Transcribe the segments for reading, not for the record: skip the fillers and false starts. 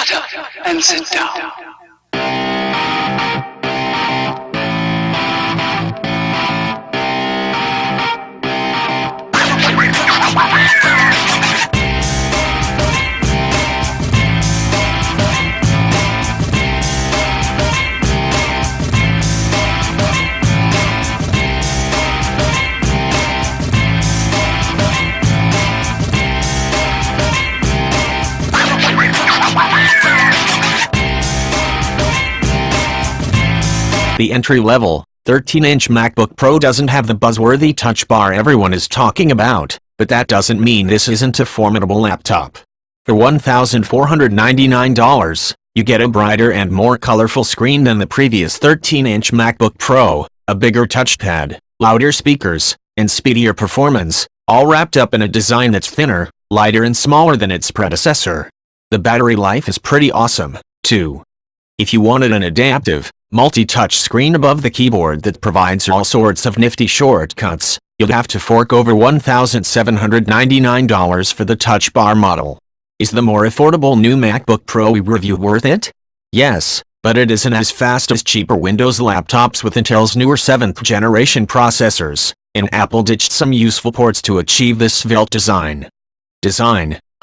Shut up and sit down. The entry-level, 13-inch MacBook Pro doesn't have the buzzworthy Touch Bar everyone is talking about, but that doesn't mean this isn't a formidable laptop. For $1,499, you get a brighter and more colorful screen than the previous 13-inch MacBook Pro, a bigger touchpad, louder speakers, and speedier performance, all wrapped up in a design that's thinner, lighter and smaller than its predecessor. The battery life is pretty awesome, too. If you wanted an adaptive, multi-touch screen above the keyboard that provides all sorts of nifty shortcuts, you'll have to fork over $1,799 for the Touch Bar model. Is the more affordable new MacBook Pro we review worth it? Yes, but it isn't as fast as cheaper Windows laptops with Intel's newer 7th generation processors, and Apple ditched some useful ports to achieve this svelte design.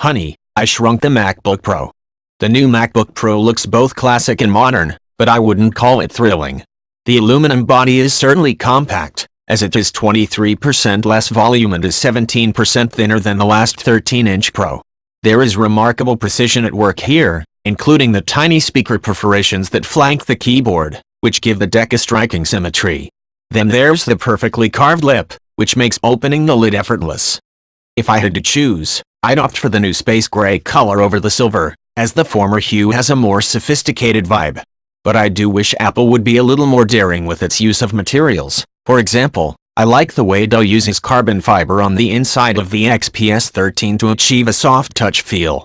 Honey, I shrunk the MacBook Pro. The new MacBook Pro looks both classic and modern, but I wouldn't call it thrilling. The aluminum body is certainly compact, as it is 23% less volume and is 17% thinner than the last 13-inch Pro. There is remarkable precision at work here, including the tiny speaker perforations that flank the keyboard, which give the deck a striking symmetry. Then there's the perfectly carved lip, which makes opening the lid effortless. If I had to choose, I'd opt for the new space gray color over the silver, as the former hue has a more sophisticated vibe. But I do wish Apple would be a little more daring with its use of materials. For example, I like the way Dell uses carbon fiber on the inside of the XPS 13 to achieve a soft touch feel.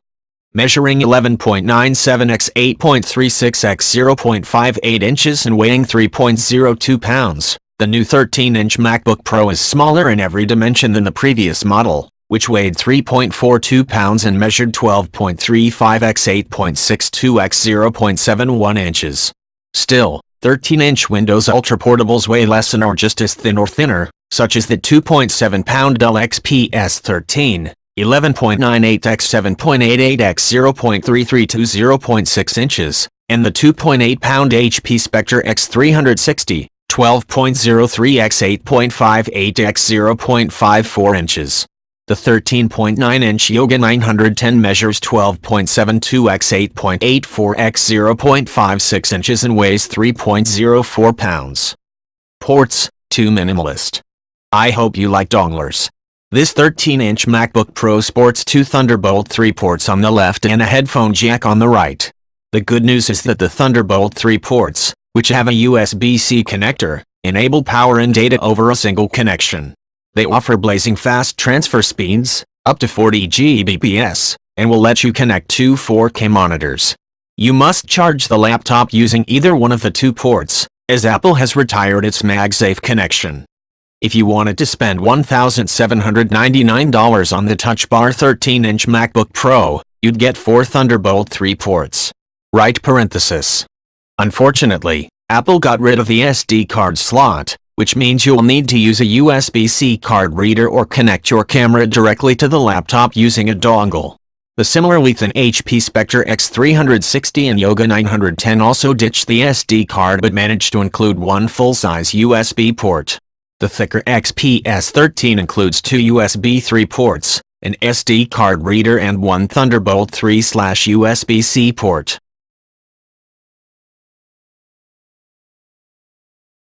Measuring 11.97 x 8.36 x 0.58 inches and weighing 3.02 pounds, the new 13-inch MacBook Pro is smaller in every dimension than the previous model, which weighed 3.42 pounds and measured 12.35 x 8.62 x 0.71 inches. Still, 13-inch Windows Ultra portables weigh less and are just as thin or thinner, such as the 2.7-pound Dell XPS 13, 11.98 x 7.88 x 0.33 to 0.6 inches, and the 2.8-pound HP Spectre X360, 12.03 x 8.58 x 0.54 inches. The 13.9-inch Yoga 910 measures 12.72 x 8.84 x 0.56 inches and weighs 3.04 pounds. Ports, too minimalist. I hope you like donglers. This 13-inch MacBook Pro sports two Thunderbolt 3 ports on the left and a headphone jack on the right. The good news is that the Thunderbolt 3 ports, which have a USB-C connector, enable power and data over a single connection. They offer blazing fast transfer speeds, up to 40 Gbps, and will let you connect two 4K monitors. You must charge the laptop using either one of the two ports, as Apple has retired its MagSafe connection. If you wanted to spend $1,799 on the Touch Bar 13-inch MacBook Pro, you'd get 4 Thunderbolt 3 ports. Right parenthesis. Unfortunately, Apple got rid of the SD card slot, which means you'll need to use a USB-C card reader or connect your camera directly to the laptop using a dongle. The similarly thin HP Spectre X360 and Yoga 910 also ditched the SD card but managed to include one full-size USB port. The thicker XPS 13 includes 2 USB 3 ports, an SD card reader and one Thunderbolt 3/USB-C port.